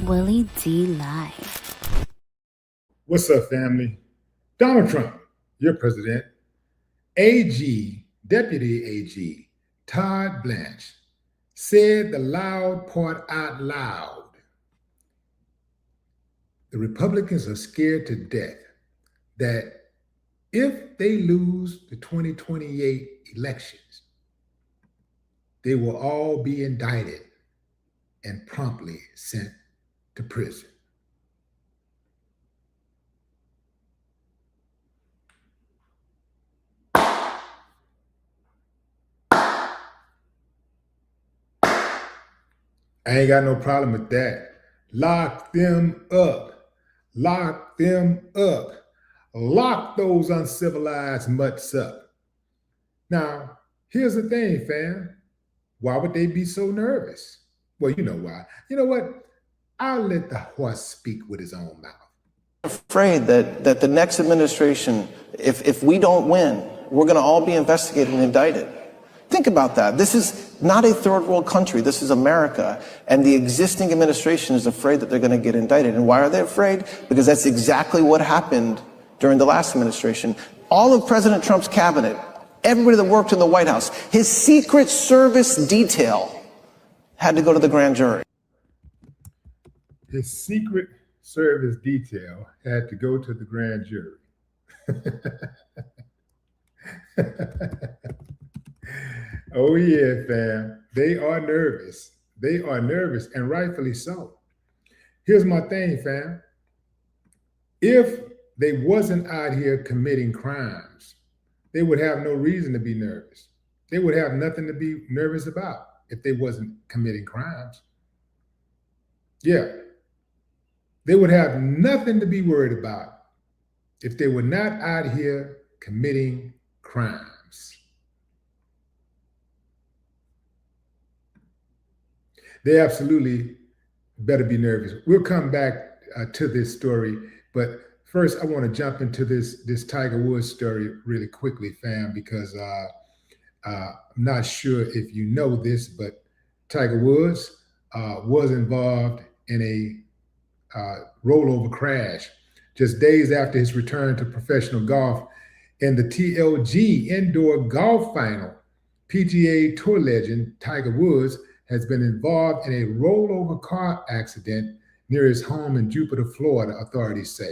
Willie D. Live. What's up, family? Donald Trump, your president, Deputy AG, Todd Blanche, said the loud part out loud. The Republicans are scared to death that if they lose the 2028 elections, they will all be indicted and promptly sent to prison. I ain't got no problem with that. Lock them up. Lock them up. Lock those uncivilized mutts up. Now, here's the thing, fam. Why would they be so nervous? Well, you know why. You know what? I'll let the horse speak with his own mouth. Afraid that the next administration, if we don't win, we're going to all be investigated and indicted. Think about that. This is not a third world country. This is America. And the existing administration is afraid that they're going to get indicted. And why are they afraid? Because that's exactly what happened during the last administration. All of President Trump's cabinet, everybody that worked in the White House, his Secret Service detail had to go to the grand jury. His Secret Service detail had to go to the grand jury. Oh yeah, fam. They are nervous. They are nervous, and rightfully so. Here's my thing, fam. If they wasn't out here committing crimes, they would have no reason to be nervous. They would have nothing to be nervous about if they wasn't committing crimes. Yeah. They would have nothing to be worried about if they were not out here committing crimes. They absolutely better be nervous. We'll come back to this story, but first I want to jump into this Tiger Woods story really quickly, fam, because I'm not sure if you know this, but Tiger Woods was involved in a rollover crash just days after his return to professional golf in the TLG indoor golf final. PGA Tour legend Tiger Woods has been involved in a rollover car accident near his home in Jupiter, Florida, authorities say.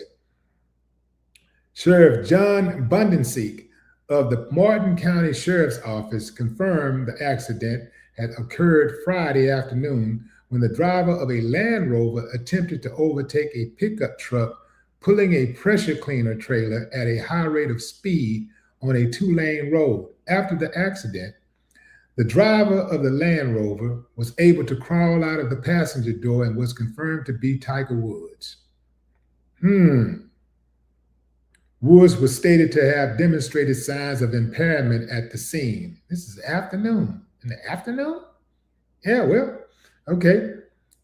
Sheriff John Bundenseek of the Martin County Sheriff's Office confirmed the accident had occurred Friday afternoon when the driver of a Land Rover attempted to overtake a pickup truck pulling a pressure cleaner trailer at a high rate of speed on a two-lane road. After the accident, the driver of the Land Rover was able to crawl out of the passenger door and was confirmed to be Tiger Woods. Woods was stated to have demonstrated signs of impairment at the scene. This is afternoon. In the afternoon? Yeah, well, okay.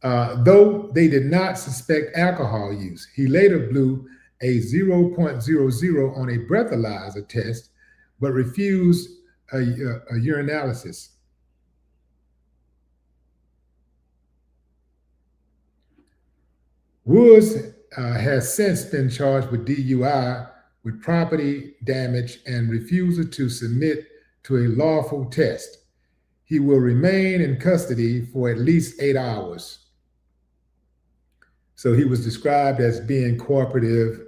Though they did not suspect alcohol use, he later blew a 0.00 on a breathalyzer test, but refused a urinalysis. Woods has since been charged with DUI, with property damage and refusal to submit to a lawful test. He will remain in custody for at least 8 hours. So he was described as being cooperative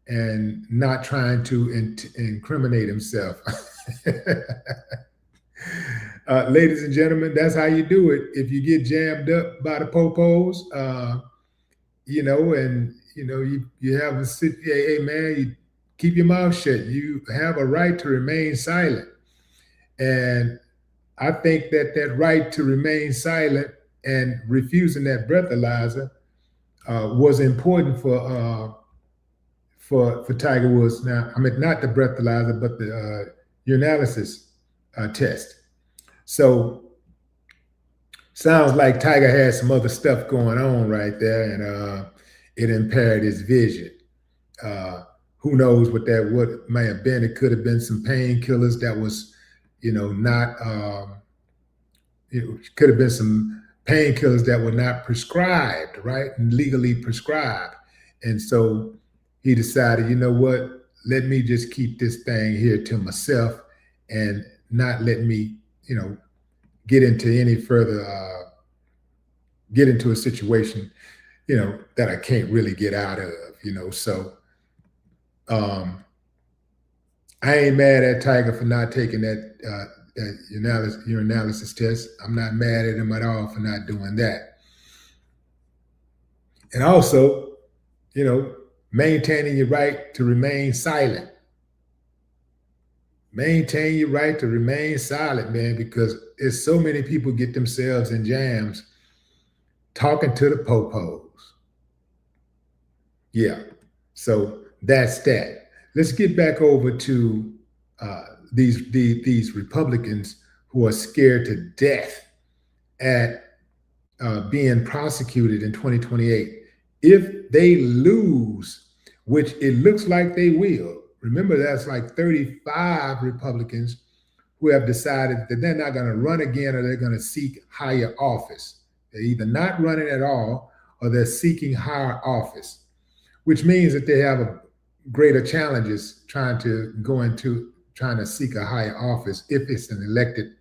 and not trying to incriminate himself. Ladies and gentlemen, that's how you do it. If you get jammed up by the popos, you have a sit. Hey, man, you keep your mouth shut. You have a right to remain silent, and I think that right to remain silent and refusing that breathalyzer was important for Tiger Woods. Now, I mean, not the breathalyzer, but the urinalysis test. So sounds like Tiger had some other stuff going on right there, and it impaired his vision. Who knows what may have been? It could have been some painkillers that was, not. It could have been some painkillers that were not prescribed, right, and legally prescribed, and so he decided, you know what? Let me just keep this thing here to myself, and not let me, get into any further, get into a situation, that I can't really get out of, So I ain't mad at Tiger for not taking that urinalysis test. I'm not mad at him at all for not doing that. And also, maintaining your right to remain silent. Maintain your right to remain silent, man, because there's so many people get themselves in jams talking to the popos. Yeah, so that's that. Let's get back over to these Republicans who are scared to death at being prosecuted in 2028. If they lose, which it looks like they will, remember that's like 35 Republicans who have decided that they're not going to run again, or they're going to seek higher office. They're either not running at all or they're seeking higher office, which means that they have greater challenges trying to seek a higher office if it's an elected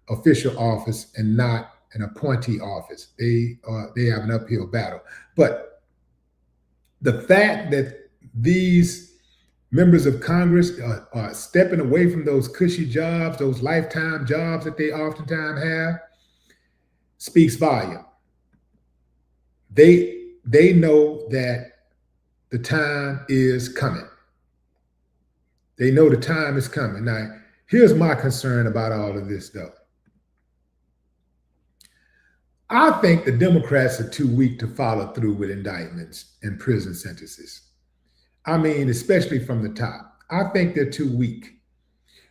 official office and not an appointee office. They have an uphill battle. But the fact that these members of Congress are stepping away from those cushy jobs, those lifetime jobs that they oftentimes have, speaks volume. They know that the time is coming. They know the time is coming. Now, here's my concern about all of this, though. I think the Democrats are too weak to follow through with indictments and prison sentences. I mean, especially from the top. I think they're too weak.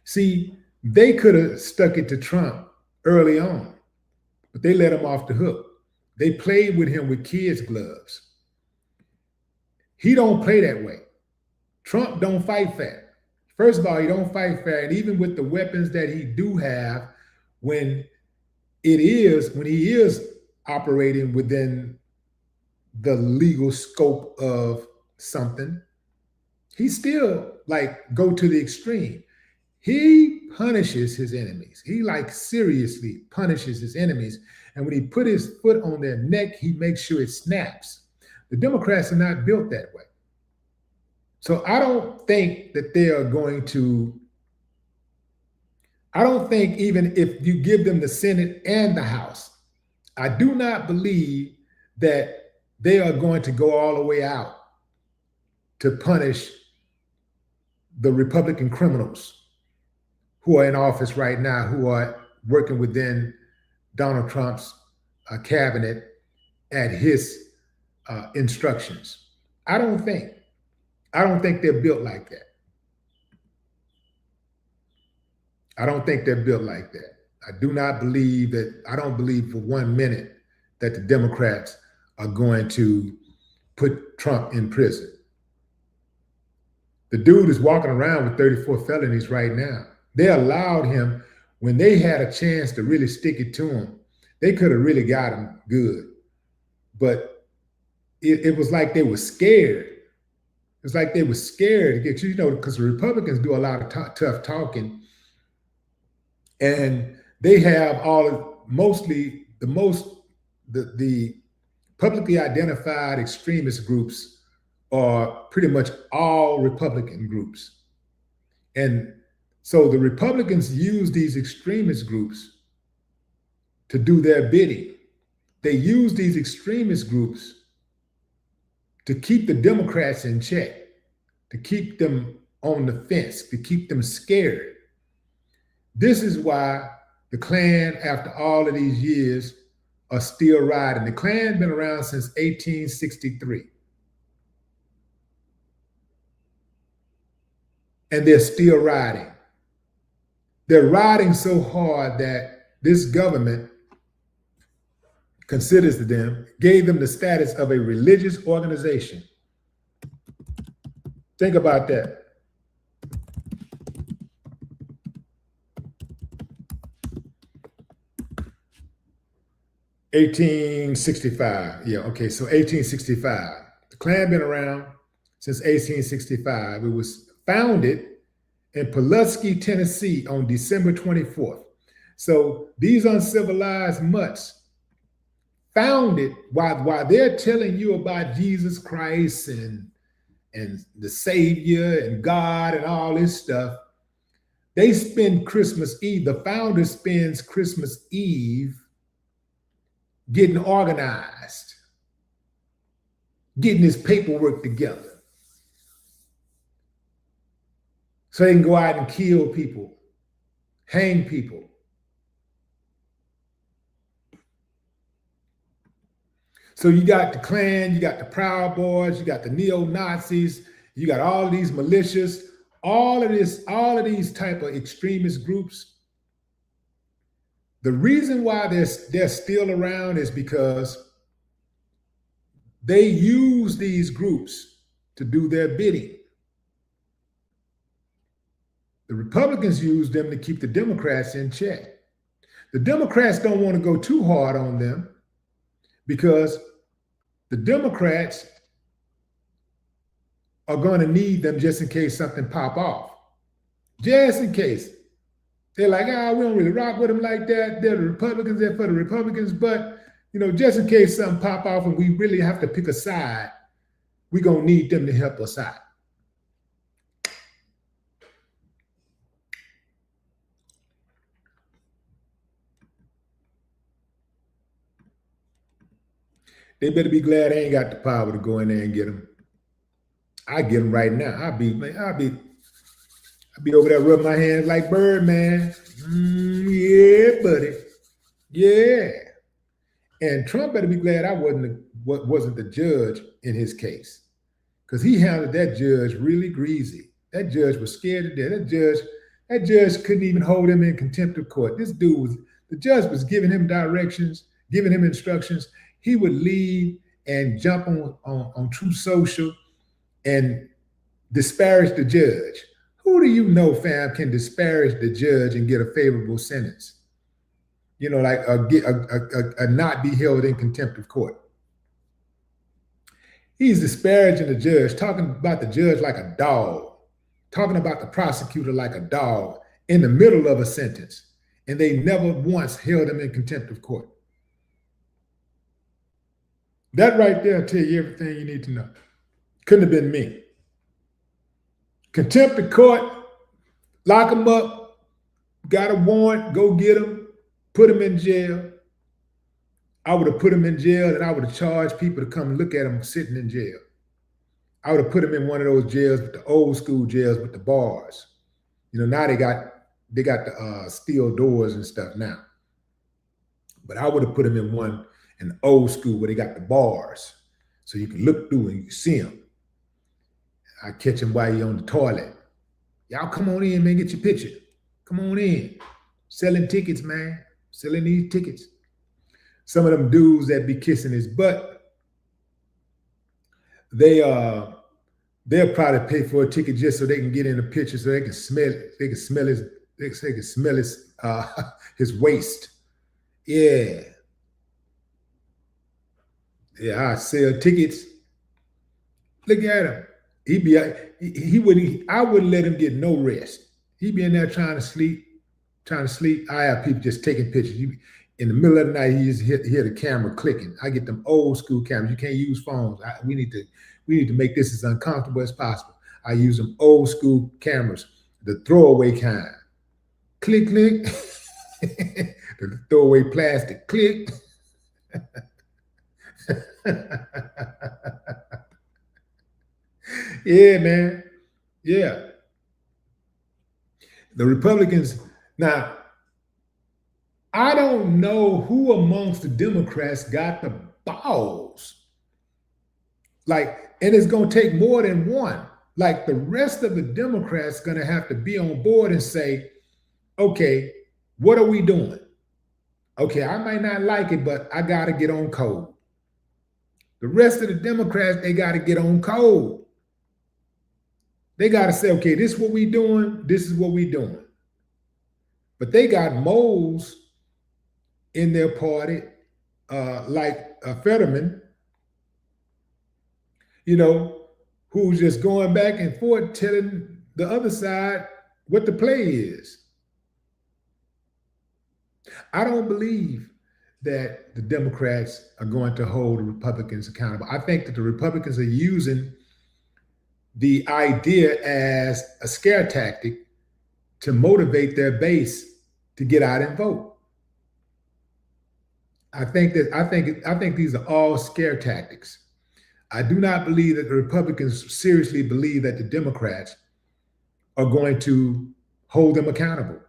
See, they could have stuck it to Trump early on, but they let him off the hook. They played with him with kids' gloves. He don't play that way. Trump don't fight fair. First of all, he don't fight fair, and even with the weapons that he do have, when he is operating within the legal scope of something, he still go to the extreme. He punishes his enemies. He seriously punishes his enemies. And when he put his foot on their neck, he makes sure it snaps. The Democrats are not built that way. So I don't think that they are going to, I don't think even if you give them the Senate and the House, I do not believe that they are going to go all the way out to punish the Republican criminals who are in office right now, who are working within Donald Trump's cabinet at his instructions. I don't think they're built like that. I don't think they're built like that. I don't believe for 1 minute that the Democrats are going to put Trump in prison. The dude is walking around with 34 felonies right now. They allowed him, when they had a chance to really stick it to him, they could have really got him good. But it was like they were scared. It's like they were scared to get, because the Republicans do a lot of tough talking. And they have the publicly identified extremist groups are pretty much all Republican groups. And so the Republicans use these extremist groups to do their bidding. They use these extremist groups to keep the Democrats in check, to keep them on the fence, to keep them scared. This is why the Klan, after all of these years, are still riding. The Klan's been around since 1863. And they're still riding. They're riding so hard that this government considers them, gave them the status of a religious organization. Think about that. (1865). Yeah, okay, so 1865. The Klan been around since 1865. It was founded in Pulaski, Tennessee on December 24th. So these uncivilized mutts founded, while they're telling you about Jesus Christ and the Savior and God and all this stuff, they spend Christmas Eve, the founder spends Christmas Eve getting organized, getting his paperwork together so they can go out and kill people, hang people. So you got the Klan, you got the Proud Boys, you got the neo-Nazis, you got all of these militias, all of these type of extremist groups. The reason why they're still around is because they use these groups to do their bidding. The Republicans use them to keep the Democrats in check. The Democrats don't want to go too hard on them because the Democrats are going to need them just in case something pop off. Just in case. They're like, we don't really rock with them like that. They're the Republicans, they're for the Republicans. But, just in case something pop off and we really have to pick a side, we're going to need them to help us out. They better be glad they ain't got the power to go in there and get them. I get them right now. I'll be over there rubbing my hands like Birdman. Yeah, buddy. Yeah. And Trump better be glad I wasn't the judge in his case, because he handled that judge really greasy. That judge was scared to death. That judge couldn't even hold him in contempt of court. The judge was giving him directions, giving him instructions. He would leave and jump on Truth Social and disparage the judge. Who do you know, fam, can disparage the judge and get a favorable sentence? Like a not be held in contempt of court. He's disparaging the judge, talking about the judge like a dog, talking about the prosecutor like a dog in the middle of a sentence. And they never once held him in contempt of court. That right there will tell you everything you need to know. Couldn't have been me. Contempt of court, lock him up, got a warrant, go get him, put him in jail. I would have put him in jail and I would have charged people to come look at him sitting in jail. I would have put him in one of those jails, with the old school jails with the bars. Now they got the steel doors and stuff now. But I would have put him in one in the old school where they got the bars, so you can look through and you see him. I catch him while you're on the toilet. Y'all come on in, man, get your picture. Come on in. Selling tickets, man. Selling these tickets. Some of them dudes that be kissing his butt, they'll probably pay for a ticket just so they can get in the picture, so they can smell it. They can smell his waist. Yeah. Yeah, I sell tickets. Look at him. I wouldn't let him get no rest. He'd be in there trying to sleep. I have people just taking pictures. In the middle of the night, he used to hear the camera clicking. I get them old school cameras. You can't use phones. We need to make this as uncomfortable as possible. I use them old school cameras, the throwaway kind. Click, click. The throwaway plastic. Click. Yeah, man. Yeah. The Republicans, now, I don't know who amongst the Democrats got the balls. Like, and it's going to take more than one. Like, the rest of the Democrats going to have to be on board and say, okay, what are we doing? Okay, I might not like it, but I got to get on code. The rest of the Democrats, they got to get on code. They got to say, okay, this is what we doing. This is what we doing. But they got moles in their party, like Fetterman, you know, who's just going back and forth telling the other side what the play is. I don't believe that the Democrats are going to hold the Republicans accountable. I think that the Republicans are using the idea as a scare tactic to motivate their base to get out and vote. I think these are all scare tactics. I do not believe that the Republicans seriously believe that the Democrats are going to hold them accountable.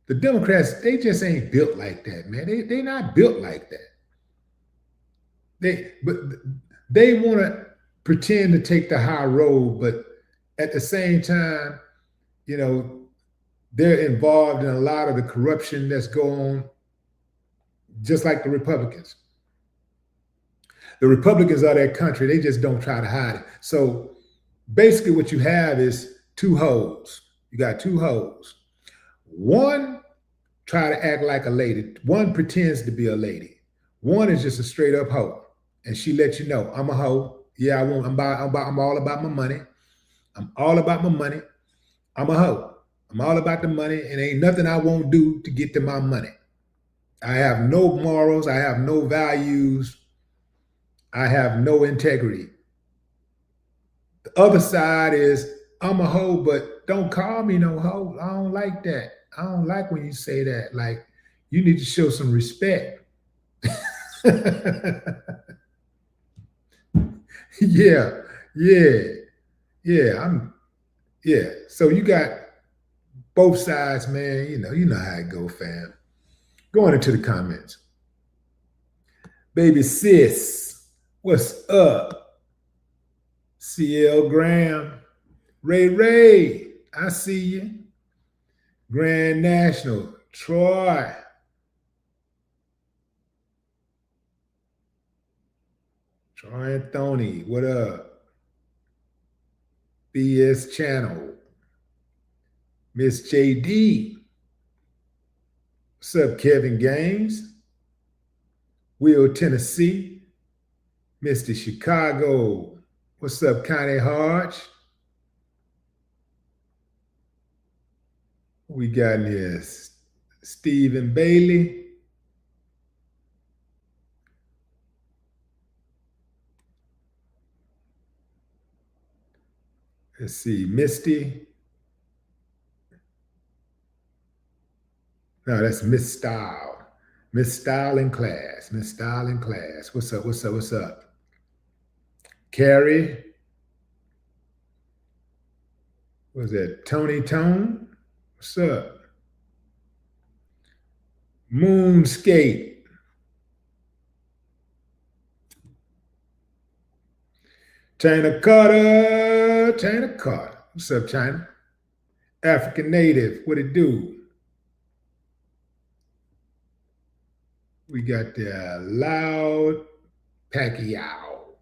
The Democrats, they just ain't built like that, man. They're not built like that. But they want to pretend to take the high road, but at the same time, you know, they're involved in a lot of the corruption that's going on, just like the Republicans. The Republicans are their country. They just don't try to hide it. So basically what you have is two hoes. You got two hoes. One try to act like a lady. One pretends to be a lady. One is just a straight up hoe. And she lets you know, I'm a hoe. Yeah, I'm all about my money. I'm all about my money. I'm a hoe. I'm all about the money, and ain't nothing I won't do to get to my money. I have no morals. I have no values. I have no integrity. The other side is, I'm a hoe, but don't call me no hoe. I don't like that. I don't like when you say that. Like, you need to show some respect. Yeah. So you got both sides, man. You know how it go, fam. Going into the comments. Baby sis, what's up? CL Graham, Ray, I see you. Grand National, Troy. Troy Anthony, what up? BS Channel. Miss JD. What's up, Kevin Gaines? Will, Tennessee. Mr. Chicago. What's up, Connie Hodge? We got in here Stephen Bailey. Let's see, Misty. No, that's Miss Style. Miss Style in class. Miss Style in class. What's up? Carrie. What was that? Tony Tone? What's up? Moonscape. China Carter. What's up, China? African Native. What it do? We got the Loud Pacquiao.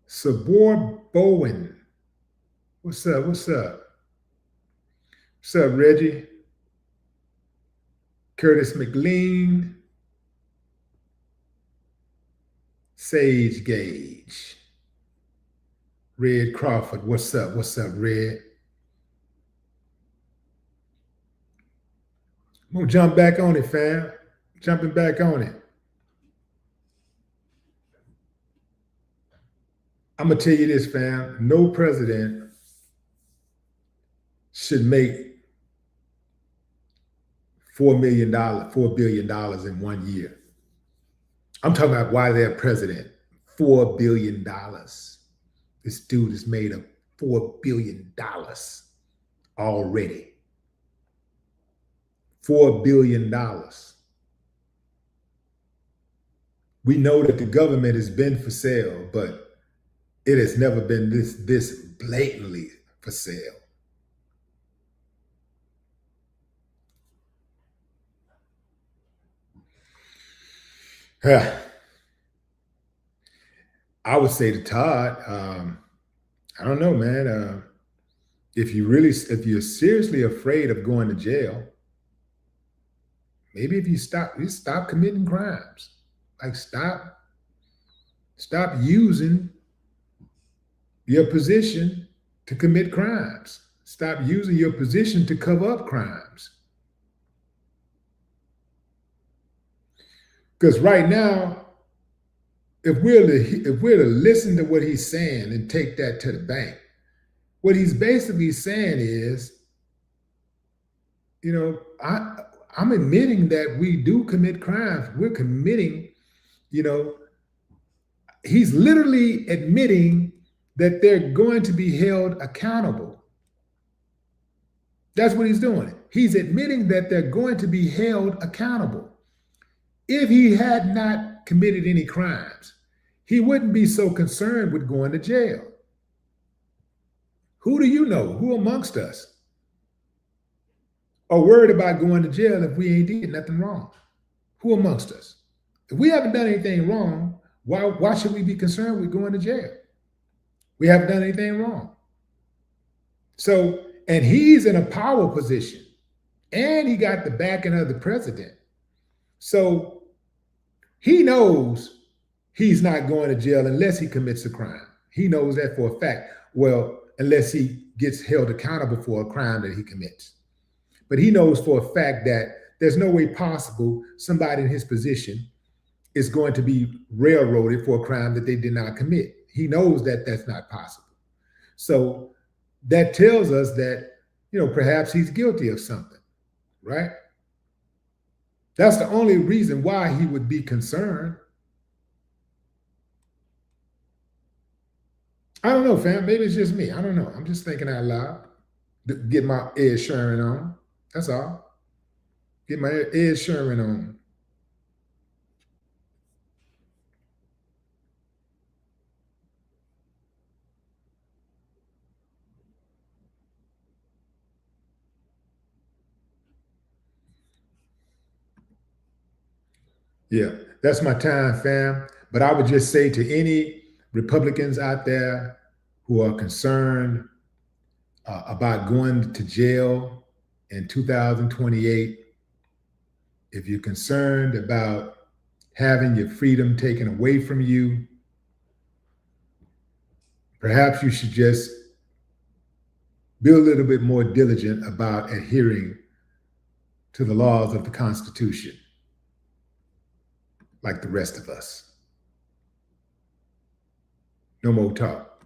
Sabor Bowen. What's up? What's up, Reggie? Curtis McLean. Sage Gage. Red Crawford. What's up, Red? I'm gonna jump back on it, fam. Jumping back on it. I'm gonna tell you this, fam. No president should make $4 billion in 1 year. I'm talking about why they're president. $4 billion. This dude has made up $4 billion already. $4 billion. We know that the government has been for sale, but it has never been this blatantly for sale. I would say to Todd, I don't know, man. If you're seriously afraid of going to jail, maybe if you stop committing crimes, like stop using your position to commit crimes. Stop using your position to cover up crimes. Because right now, if we're to listen to what he's saying and take that to the bank, what he's basically saying is, I'm admitting that we do commit crimes. We're committing, he's literally admitting that they're going to be held accountable. That's what he's doing. He's admitting that they're going to be held accountable. If he had not committed any crimes, he wouldn't be so concerned with going to jail. Who do you know? Who amongst us are worried about going to jail if we ain't did nothing wrong? Who amongst us? If we haven't done anything wrong, why should we be concerned with going to jail? We haven't done anything wrong. So, and he's in a power position, and he got the backing of the president. So he knows he's not going to jail unless he commits a crime. He knows that for a fact. Well, unless he gets held accountable for a crime that he commits. But he knows for a fact that there's no way possible somebody in his position is going to be railroaded for a crime that they did not commit. He knows that that's not possible. So that tells us that, perhaps he's guilty of something, right? That's the only reason why he would be concerned. I don't know, fam. Maybe it's just me. I don't know. I'm just thinking out loud. Get my Ed Sheeran on. That's all. Get my Ed Sheeran on. Yeah, that's my time, fam. But I would just say to any Republicans out there who are concerned about going to jail in 2028, if you're concerned about having your freedom taken away from you, perhaps you should just be a little bit more diligent about adhering to the laws of the Constitution, like the rest of us. No more talk.